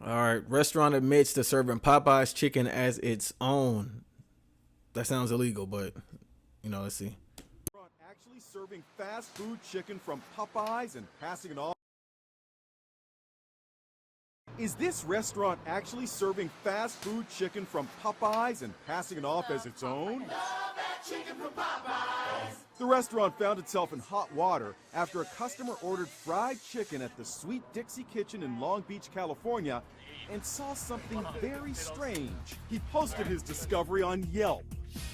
All right. Restaurant admits to serving Popeyes chicken as its own. That sounds illegal, but let's see. Actually serving fast food chicken from Popeyes and passing it off. Is this restaurant actually serving fast food chicken from Popeyes and passing it off as its own? The restaurant found itself in hot water after a customer ordered fried chicken at the Sweet Dixie Kitchen in Long Beach, California, and saw something very strange. He posted his discovery on Yelp.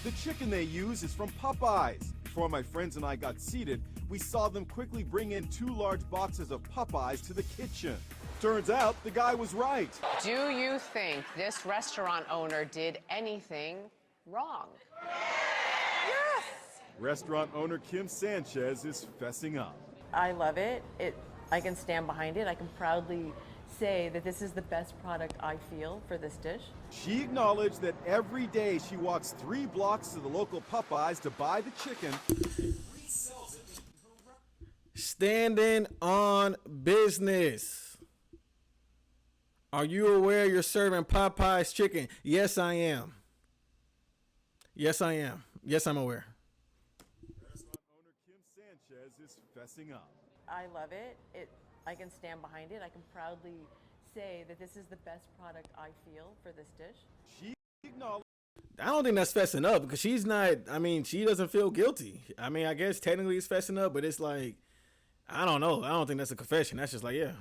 The chicken they use is from Popeyes. Before my friends and I got seated, we saw them quickly bring in 2 large boxes of Popeyes to the kitchen. Turns out the guy was right. Do you think this restaurant owner did anything wrong? Yes! Restaurant owner Kim Sanchez is fessing up. I love it. I can stand behind it. I can proudly say that this is the best product I feel for this dish. She acknowledged that every day she walks 3 blocks to the local Popeyes to buy the chicken. Standing on business. Are you aware you're serving Popeyes chicken? Yes, I am. Yes, I am. Yes, I'm aware. Restaurant owner Kim Sanchez is fessing up. I love it. I can stand behind it. I can proudly say that this is the best product I feel for this dish. She acknowledged. I don't think that's fessing up because she's not, she doesn't feel guilty. I guess technically it's fessing up, but it's like, I don't know. I don't think that's a confession. That's just like, yeah,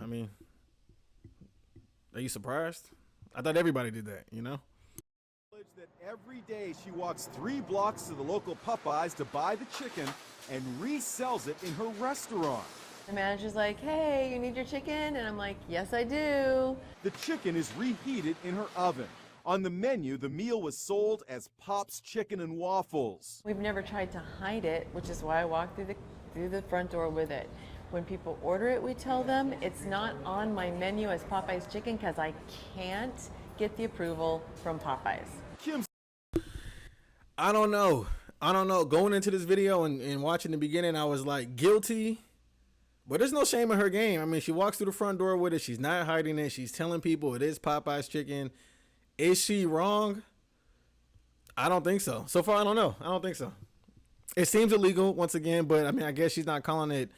are you surprised? I thought everybody did that, That every day she walks 3 blocks to the local Popeyes to buy the chicken and resells it in her restaurant. The manager's like, hey, you need your chicken? And I'm like, yes, I do. The chicken is reheated in her oven. On the menu, the meal was sold as Pop's Chicken and Waffles. We've never tried to hide it, which is why I walk through the front door with it. When people order it, we tell them it's not on my menu as Popeye's chicken because I can't get the approval from Popeyes. Kim's I don't know. Going into this video and watching the beginning, I was like guilty, but there's no shame in her game. She walks through the front door with it. She's not hiding it. She's telling people it is Popeye's chicken. Is she wrong? I don't think so. So far, I don't know. I don't think so. It seems illegal once again, but I guess she's not calling it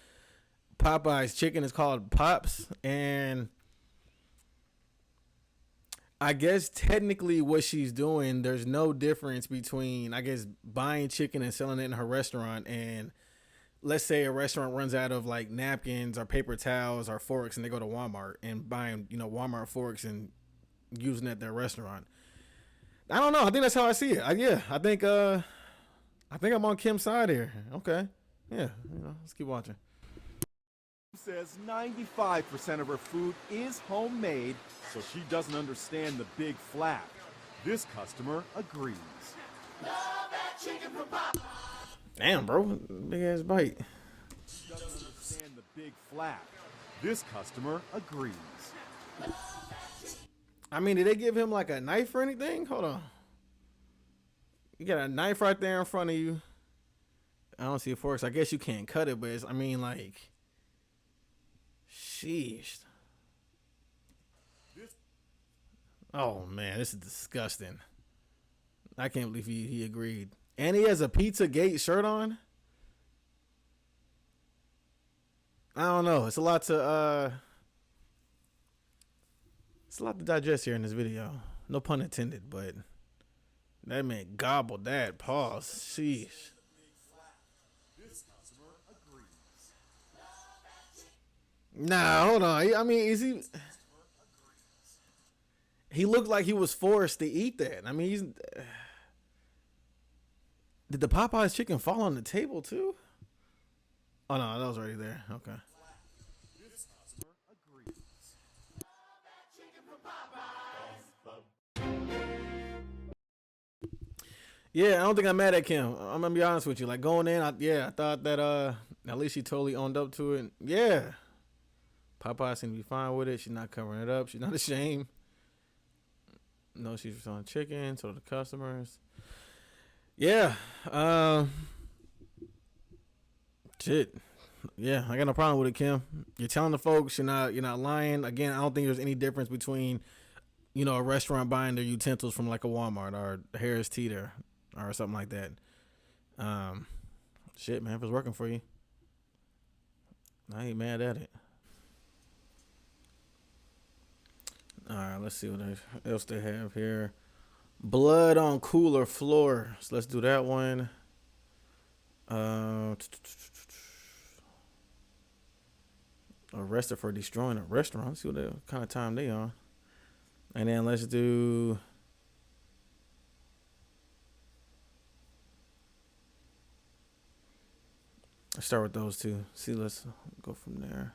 Popeye's chicken. It's called Pops, and I guess technically what she's doing, there's no difference between, buying chicken and selling it in her restaurant. And let's say a restaurant runs out of like napkins or paper towels or forks and they go to Walmart and buying, Walmart forks and using it at their restaurant. I don't know. I think that's how I see it. I think I'm on Kim's side here. Okay. Yeah. Let's keep watching. says 95% of her food is homemade, so she doesn't understand the big flap. This customer agrees. Love that chicken from Popeyes. Damn, bro. Big ass bite. She doesn't understand the big flap. This customer agrees. Did they give him like a knife or anything? Hold on. You got a knife right there in front of you. I don't see a fork. So I guess you can't cut it, but it's, sheesh. Oh man, this is disgusting. I can't believe he agreed. And he has a Pizzagate shirt on. I don't know. It's a lot to digest here in this video. No pun intended, but that man gobbled that. Pause. Sheesh. Nah, hold on. Is he? He looked like he was forced to eat that. Did the Popeyes chicken fall on the table too? Oh no, that was already there. Okay. Yeah, I don't think I'm mad at Kim. I'm gonna be honest with you. Like going in, I thought that at least she totally owned up to it. Yeah. Popeye seemed to be fine with it. She's not covering it up. She's not ashamed. No, she's selling chicken, so the customers. Yeah. Shit. Yeah, I got no problem with it, Kim. You're telling the folks you're not lying. Again, I don't think there's any difference between, a restaurant buying their utensils from like a Walmart or Harris Teeter or something like that. Shit, man, if it's working for you, I ain't mad at it. All right, let's see what else they have here. Blood on cooler floor. So let's do that one. Arrested for destroying a restaurant. Let's see what kind of time they on. And then let's do. Let's start with those two. See, let's go from there.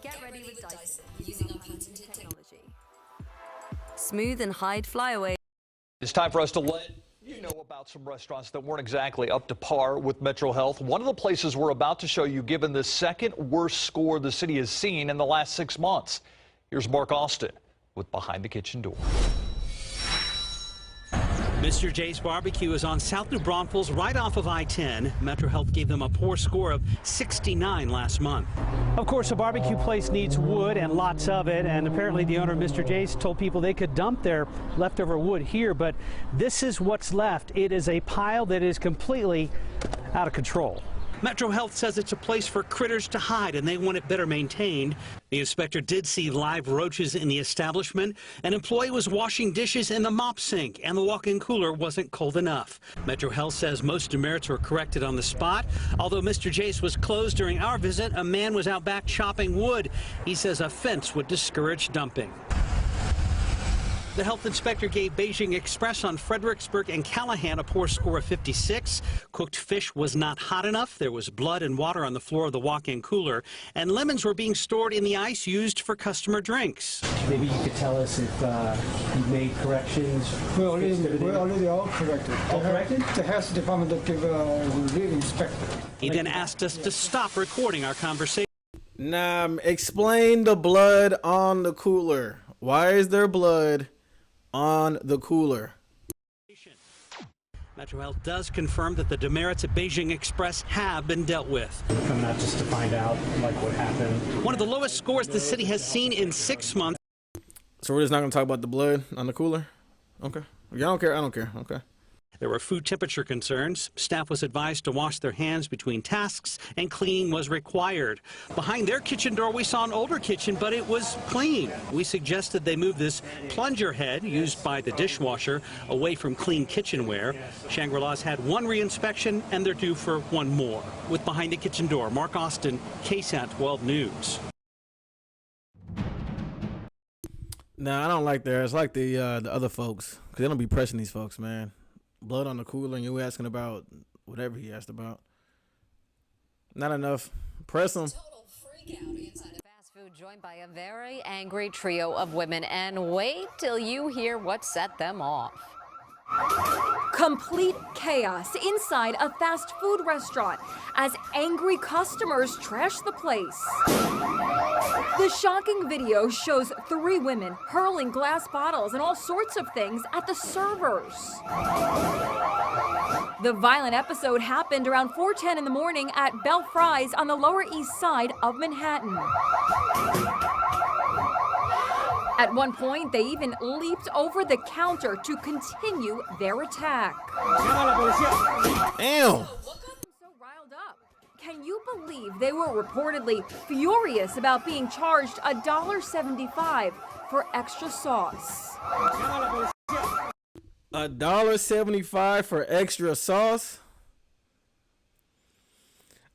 Get ready with Dyson using our patented technology. Smooth and hide flyaway. It's time for us to let you know about some restaurants that weren't exactly up to par with Metro Health. One of the places we're about to show you, given the second worst score the city has seen in the last 6 months. Here's Mark Austin with Behind the Kitchen Door. Mr. J's Barbecue is on South New Braunfels, right off of I-10. Metro Health gave them a poor score of 69 last month. Of course, a barbecue place needs wood and lots of it, and apparently the owner, Mr. J's, told people they could dump their leftover wood here, but this is what's left. It is a pile that is completely out of control. Metro Health says it's a place for critters to hide, and they want it better maintained. The inspector did see live roaches in the establishment. An employee was washing dishes in the mop sink, and the walk-in cooler wasn't cold enough. Metro Health says most demerits were corrected on the spot. Although Mr. Jace was closed during our visit, a man was out back chopping wood. He says a fence would discourage dumping. The health inspector gave Beijing Express on Fredericksburg and Callahan a poor score of 56. Cooked fish was not hot enough. There was blood and water on the floor of the walk-in cooler, and lemons were being stored in the ice used for customer drinks. Maybe you could tell us if you made corrections. We already all corrected. All corrected? The health department that give real inspector. He then asked us to stop recording our conversation. Nah, explain the blood on the cooler. Why is there blood on the cooler? Metro Health does confirm that the demerits at Beijing Express have been dealt with. Come out just to find out what happened. One of the lowest scores the city has seen in 6 months. So we're just not gonna talk about the blood on the cooler? Okay. Y'all don't care? I don't care. Okay. There were food temperature concerns. Staff was advised to wash their hands between tasks, and cleaning was required. Behind their kitchen door, we saw an older kitchen, but it was clean. We suggested they move this plunger head used by the dishwasher away from clean kitchenware. Shangri-La's had one reinspection, and they're due for one more. With Behind the Kitchen Door, Mark Austin, KSAT 12 News. Nah, I don't like theirs. I like the other folks, because they don't be pressing these folks, man. Blood on the cooler, and you asking about whatever he asked about. Not enough. Press him. Total freak out inside of fast food, joined by a very angry trio of women. And wait till you hear what set them off. Complete chaos inside a fast food restaurant as angry customers trash the place. The shocking video shows 3 women hurling glass bottles and all sorts of things at the servers. The violent episode happened around 4:10 in the morning at Bell Fry's on the Lower East Side of Manhattan. At one point, they even leaped over the counter to continue their attack. Damn. What got them so riled up? Can you believe they were reportedly furious about being charged $1.75 for extra sauce? $1.75 for extra sauce?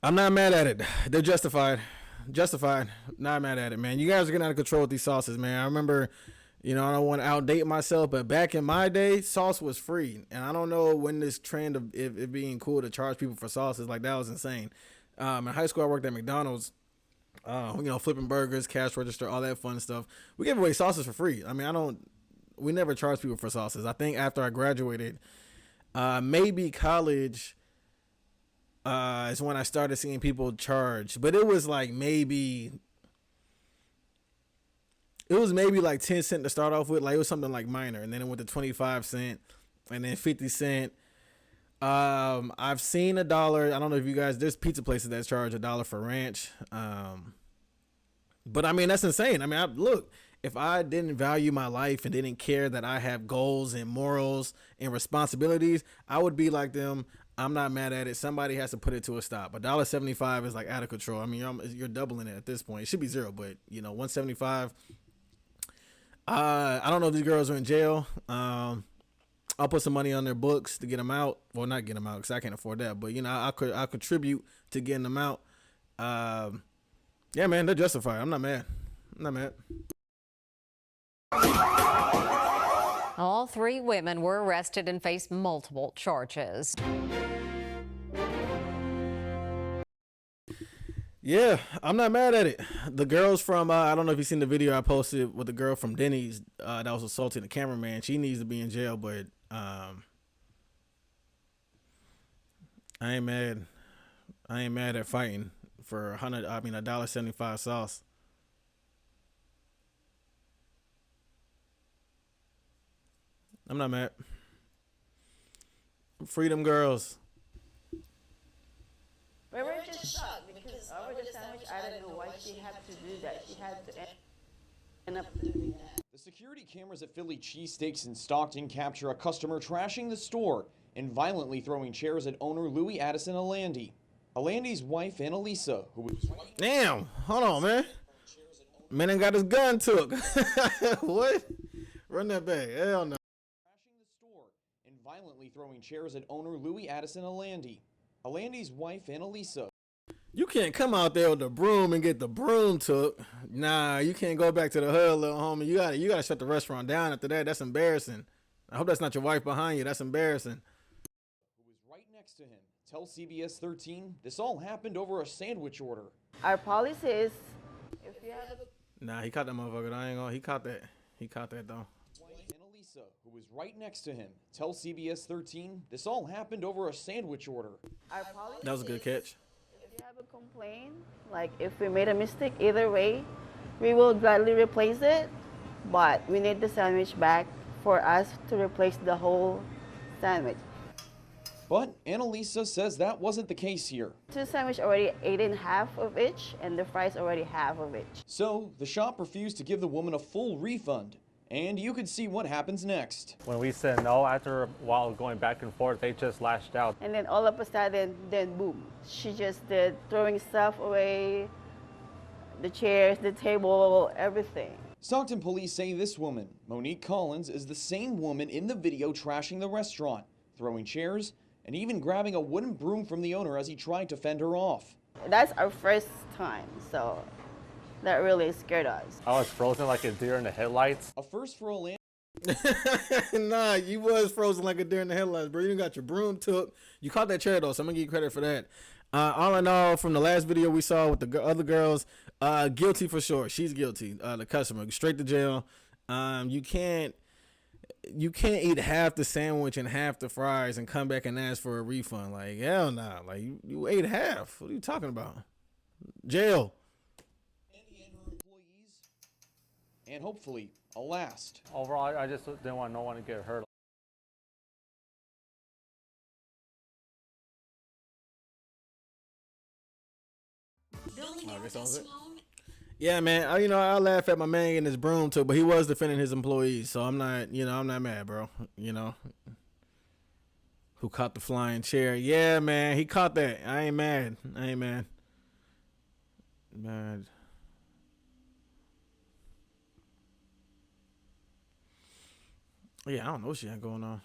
I'm not mad at it. They're justified. Not mad at it, man. You guys are getting out of control with these sauces, man. I remember, I don't want to outdate myself, but back in my day, sauce was free. And I don't know when this trend of it being cool to charge people for sauces, that was insane. In high school, I worked at McDonald's, flipping burgers, cash register, all that fun stuff. We gave away sauces for free. I mean, we never charged people for sauces. I think after I graduated, maybe college, is when I started seeing people charge, but it was maybe like 10 cents to start off with. It was something like minor, and then it went to 25 cents and then 50 cents. I've seen $1. I don't know if you guys, there's pizza places that charge $1 for ranch. But I mean, that's insane. I mean, look, if I didn't value my life and didn't care that I have goals and morals and responsibilities, I would be like them. I'm not mad at it. Somebody has to put it to a stop. $1.75 is like out of control. I mean, you're doubling it at this point. It should be zero, but you know, $1.75. I don't know if these girls are in jail. I'll put some money on their books to get them out. Well, not get them out because I can't afford that. But you know, I'll contribute to getting them out. Yeah, man, they're justified. I'm not mad. All 3 women were arrested and face multiple charges. Yeah, I'm not mad at it. The girls from, I don't know if you've seen the video I posted with the girl from Denny's that was assaulting the cameraman. She needs to be in jail, but I ain't mad. I ain't mad at fighting for $1.75 sauce. I'm not mad. Freedom girls. We were just shocked because over the sandwich, I don't know why she had to do that. She had to end up doing that. The security cameras at Philly Cheesesteaks in Stockton capture a customer trashing the store and violently throwing chairs at owner Louis Addison Alandi. Alandi's wife, Annalisa, who was... Damn, hold on, man. Man ain't got his gun took. What? Run that back. Hell no. Trashing the store and violently throwing chairs at owner Louis Addison Alandi. Alandi's wife, Annalisa. You can't come out there with the broom and get the broom took. Nah, you can't go back to the hood, little homie. You gotta shut the restaurant down after that. That's embarrassing. I hope that's not your wife behind you. That's embarrassing. Who was right next to him. Tell CBS 13 this all happened over a sandwich order. Our policy is, if you have a... Nah, he caught that motherfucker. I ain't gonna. He caught that. He caught that though. Annalisa, who was right next to him. Tell CBS 13 this all happened over a sandwich order. Our policy That was a good catch. If you have a complaint, like if we made a mistake, either way, we will gladly replace it, but we need the sandwich back for us to replace the whole sandwich. But Annalisa says that wasn't the case here. 2 sandwich already ate in half of each, and the fries already half of each. So the shop refused to give the woman a full refund. And you could see what happens next. When we said no, after a while going back and forth, they just lashed out. And then all of a sudden, then boom. She just did throwing stuff away, the chairs, the table, everything. Stockton police say this woman, Monique Collins, is the same woman in the video trashing the restaurant, throwing chairs, and even grabbing a wooden broom from the owner as he tried to fend her off. That's our first time, so that really scared us. I was frozen like a deer in the headlights. A first for Orlando. Nah, you was frozen like a deer in the headlights, bro. You done got your broom took. You caught that chair though, so I'm gonna give you credit for that. All in all, from the last video we saw with the other girls, guilty for sure. She's guilty. The customer straight to jail. You can't eat half the sandwich and half the fries and come back and ask for a refund. Like, hell nah. Like, you ate half. What are you talking about? Jail. And hopefully a last. Overall, I just didn't want no one to get hurt. I guess that was it. Yeah, man. I laugh at my man getting his broom took, but he was defending his employees, so I'm not mad, bro. Who caught the flying chair? Yeah, man, he caught that. I ain't mad. Mad. Yeah, I don't know what she had going on.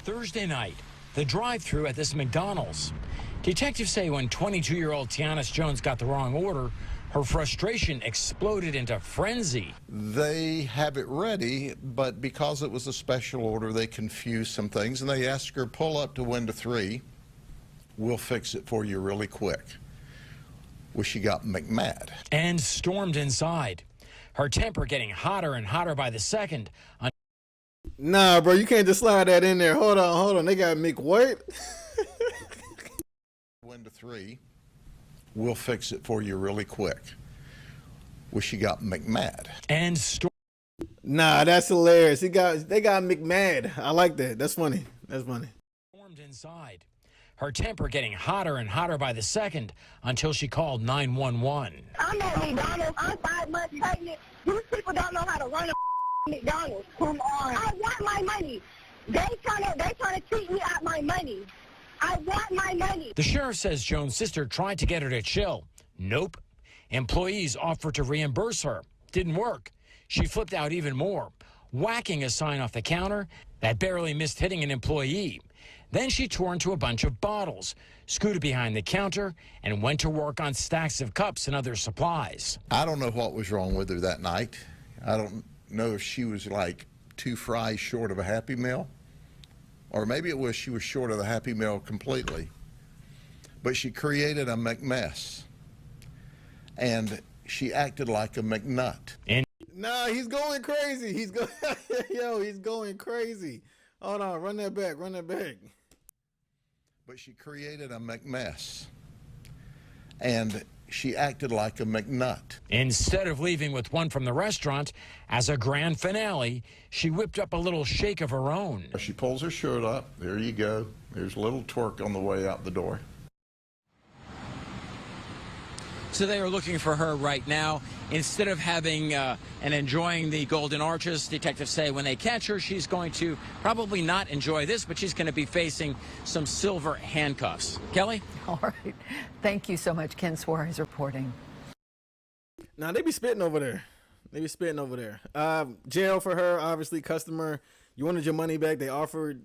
Thursday night, the drive-thru at this McDonald's. Detectives say when 22-year-old Tiana Jones got the wrong order, her frustration exploded into frenzy. They have it ready, but because it was a special order, they confused some things, and they asked her, pull up to window 3. We'll fix it for you really quick. Well, she got McMad. And stormed inside. Her temper getting hotter and hotter by the second. Nah, bro, you can't just slide that in there. Hold on. They got McWhite. Window 3. We'll fix it for you really quick. Well, she got McMad. And Nah, that's hilarious. They got McMad. I like that. That's funny. That's funny. Formed inside. Her temper getting hotter and hotter by the second until she called 911. I'm at McDonald's. I'm 5 months pregnant. These people don't know how to run a McDonald's. Come on. I want my money. They trying to treat me out my money. I want my money. The sheriff says Jones' sister tried to get her to chill. Nope. Employees offered to reimburse her. Didn't work. She flipped out even more, whacking a sign off the counter that barely missed hitting an employee. Then she tore into a bunch of bottles, scooted behind the counter, and went to work on stacks of cups and other supplies. I don't know what was wrong with her that night. I don't know if she was like 2 fries short of a Happy Meal, or maybe it was she was short of the Happy Meal completely. But she created a McMess, and she acted like a McNut. Nah, he's going crazy. He's going crazy. Hold on, run that back. But she created a McMess, and she acted like a McNut. Instead of leaving with one from the restaurant, as a grand finale, she whipped up a little shake of her own. She pulls her shirt up. There you go. There's a little twerk on the way out the door. So they are looking for her right now. Instead of having and enjoying the Golden Arches, detectives say when they catch her, she's going to probably not enjoy this, but she's going to be facing some silver handcuffs. Kelly? All right. Thank you so much. Ken Suarez reporting. Now, they be spitting over there. Jail for her, obviously, customer. You wanted your money back. They offered,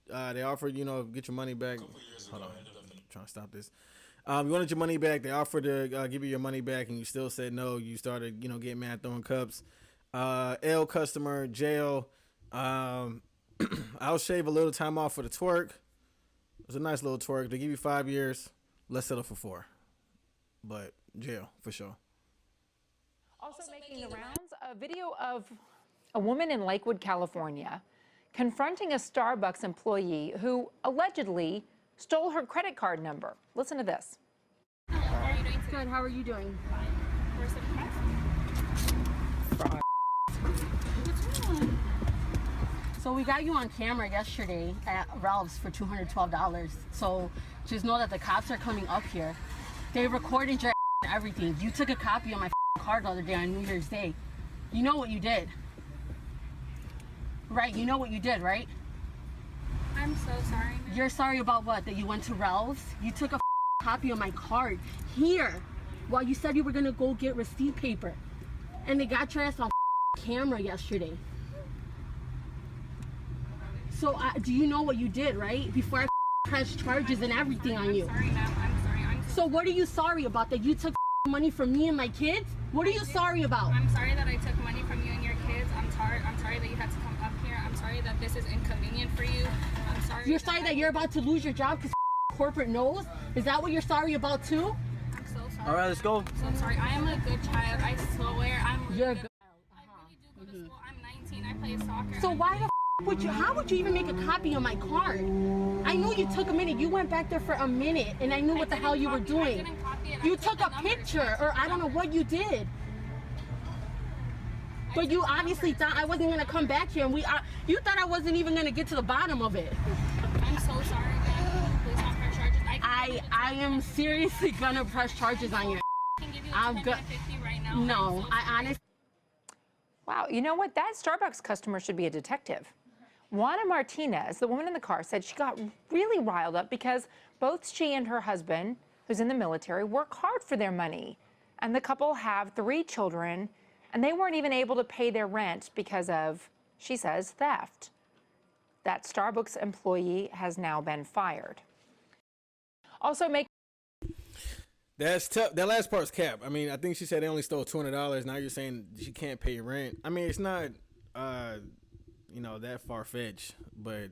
get your money back. Hold on. I'm trying to stop this. You wanted your money back. They offered to give you your money back, and you still said no. You started, getting mad, throwing cups. L customer, jail. I'll shave a little time off for the twerk. It was a nice little twerk. They give you 5 years. Let's settle for 4. But jail, for sure. Also making the rounds, a video of a woman in Lakewood, California, confronting a Starbucks employee who allegedly stole her credit card number. Listen to this. How are you doing? Good. How are you doing? Fine. So we got you on camera yesterday at Ralph's for $212. So just know that the cops are coming up here. They recorded your everything. You took a copy of my card the other day on New Year's Day. You know what you did. Right? You know what you did, right? I'm so sorry. You're sorry about what? That you went to Ralph's? You took a copy of my card here while you said you were gonna go get receipt paper. And they got your ass on camera yesterday. So do you know what you did, right? Before I press charges and everything on you. I'm sorry, ma'am. I'm sorry. So what are you sorry about? That you took money from me and my kids? What are you sorry about? I'm sorry that I took money from you and your kids. I'm sorry that you had to come up here. I'm sorry that this is inconvenient for you. I'm sorry. You're sorry that you're about to lose your job because corporate knows? Is that what you're sorry about too? I'm so sorry. All right, let's go. So I'm sorry. I am a good child. I swear. You're good. I really do go to school. I'm 19. I play soccer. So why the would you? How would you even make a copy of my card? I know you took a minute. You went back there for a minute, and I knew what the hell you were doing. You took a picture, or I don't know what you did. But you obviously thought I wasn't gonna come back here, and you thought I wasn't even gonna get to the bottom of it. I'm so sorry, man. Please don't press charges. I am seriously gonna press charges on you. I'm good. Right now. No, I honestly. Wow, you know what? That Starbucks customer should be a detective. Juana Martinez, the woman in the car, said she got really riled up because both she and her husband, who's in the military, work hard for their money. And the couple have 3 children, and they weren't even able to pay their rent because of, she says, theft. That Starbucks employee has now been fired. Also That's tough. That last part's cap. I mean, I think she said they only stole $200. Now you're saying she can't pay rent. I mean, it's not, that far-fetched, but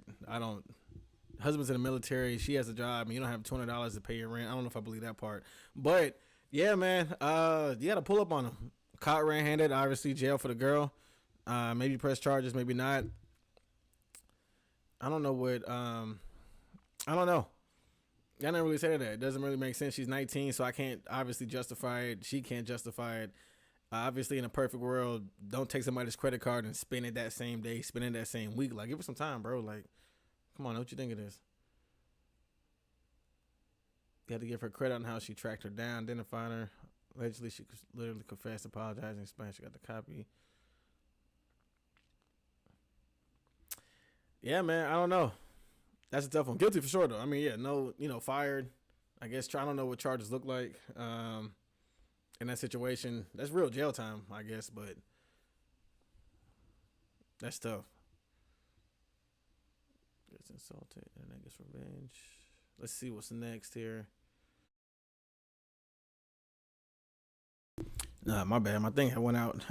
husband's in the military. She has a job, and you don't have $200 to pay your rent. I don't know if I believe that part. But, yeah, man, you got to pull up on him. Caught red-handed, obviously jail for the girl. Maybe press charges, maybe not. I don't know what, I don't know. I didn't really say that. It doesn't really make sense. She's 19, so I can't obviously justify it. She can't justify it. Obviously, in a perfect world, don't take somebody's credit card and spend it that same day, spend it that same week. Like, give her some time, bro. Like, come on, what you think it is? You had to give her credit on how she tracked her down, identified her. Allegedly, she literally confessed, apologizing, explained she got the copy. Yeah, man, I don't know. That's a tough one. Guilty for sure, though. I mean, yeah, no, fired. I guess I don't know what charges look like in that situation. That's real jail time, I guess, but that's tough. Gets insulted and then gets revenge. Let's see what's next here. Nah, my bad. My thing went out.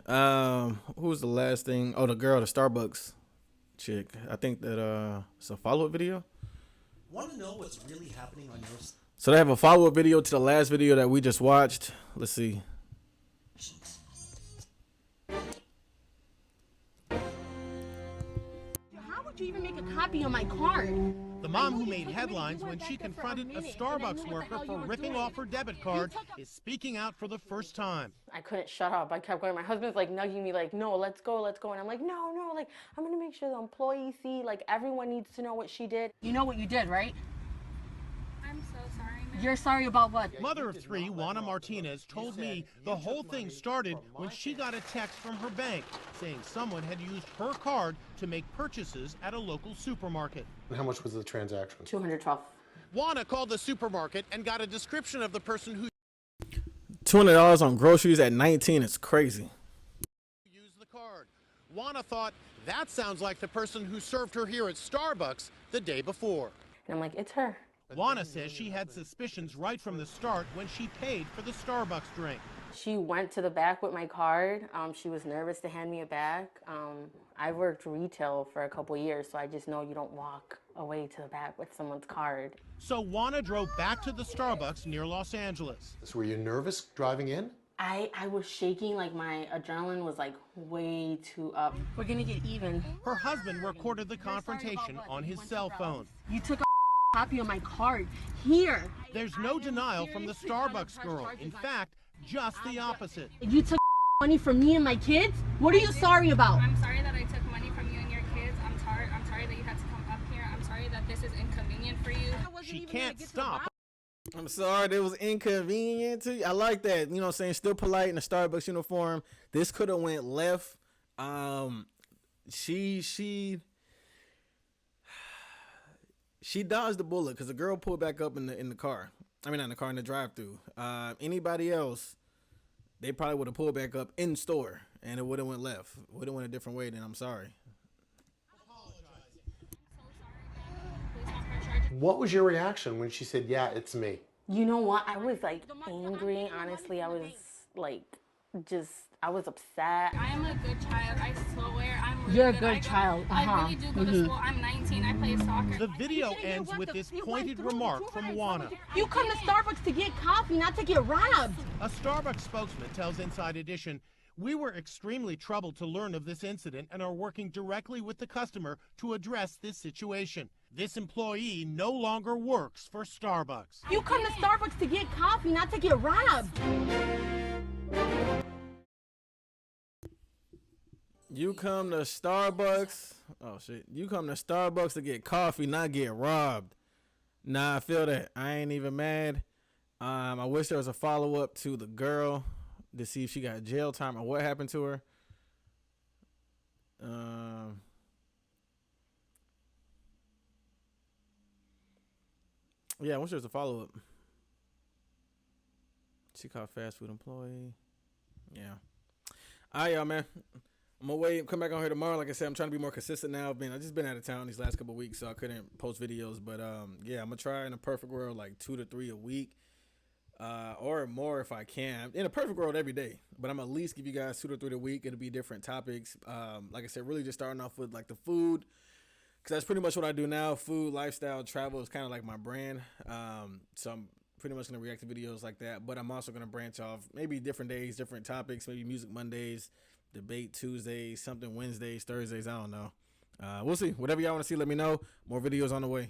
Who was the last thing? Oh, the girl, the Starbucks chick. I think that it's a follow-up video. Want to know what's really happening on your... So they have a follow-up video to the last video that we just watched. Let's see. How would you even make a copy of my card? The mom who made headlines when she confronted a Starbucks worker for ripping off her debit card is speaking out for the first time. I couldn't shut up. I kept going. My husband's like nudging me like, no, let's go. And I'm like, no, like, I'm going to make sure the employees see, like, everyone needs to know what she did. You know what you did, right? I'm so sorry, ma'am. You're sorry about what? Mother of three, Juana Martinez, told me the whole thing started when she got a text from her bank saying someone had used her card to make purchases at a local supermarket. How much was the transaction? $212. Juana called the supermarket and got a description of the person who $200 on groceries at 19 is crazy. used the card. Juana thought, that sounds like the person who served her here at Starbucks the day before. And I'm like, it's her. Juana says she had suspicions right from the start when she paid for the Starbucks drink. She went to the back with my card. She was nervous to hand me it back. I worked retail for a couple years, so I just know you don't walk away to the back with someone's card. So Juana drove back to the Starbucks near Los Angeles. So were you nervous driving in? I was shaking, like my adrenaline was like way too up. We're gonna get even. Her husband recorded the confrontation on his cell phone. You took a copy of my card. Here. There's no denial from the Starbucks girl. In fact, just the opposite. You took money from me and my kids? What are you sorry about? I'm sorry that I took money from you and your kids. I'm sorry that you had to come up here. I'm sorry that this is inconvenient for you. She can't stop. I'm sorry, it was inconvenient to you. I like that. You know what I'm saying? Still polite in a Starbucks uniform. This could have went left. She dodged the bullet because the girl pulled back up in the car. I mean, not in the car, in the drive-thru. Anybody else, they probably would have pulled back up in store, and it would have went left. Would have went a different way. Then I'm sorry. What was your reaction when she said, yeah, it's me? You know what? I was like angry. Honestly, I was like, I was upset. I am a good child. I swear. I'm really You're a good. good child. I really do go to school. I'm 19. I play soccer. The video ends with this pointed remark from Juana. You come to Starbucks to get coffee, not to get robbed. A Starbucks spokesman tells Inside Edition, we were extremely troubled to learn of this incident and are working directly with the customer to address this situation. This employee no longer works for Starbucks. You come to Starbucks to get coffee, not to get robbed. You come to Starbucks. Oh shit. You come to Starbucks to get coffee, not get robbed. Nah, I feel that. I ain't even mad. I wish there was a follow-up to the girl to see if she got jail time or what happened to her. Yeah, I wish there was a follow-up. She caught fast food employee. Yeah. All right, y'all, man. I'm gonna come back on here tomorrow. Like I said, I'm trying to be more consistent now. I've just been out of town these last couple of weeks, so I couldn't post videos. But yeah, I'm gonna try in a perfect world like 2 to 3 a week, or more if I can. In a perfect world, every day. But I'm at least give you guys 2 to 3 a week. It'll be different topics. Like I said, really just starting off with like the food, because that's pretty much what I do now. Food, lifestyle, travel is kind of like my brand. So I'm pretty much gonna react to videos like that. But I'm also gonna branch off maybe different days, different topics. Maybe music Mondays. Debate Tuesdays, something Wednesdays, Thursdays, I don't know. We'll see. Whatever y'all want to see, let me know. More videos on the way.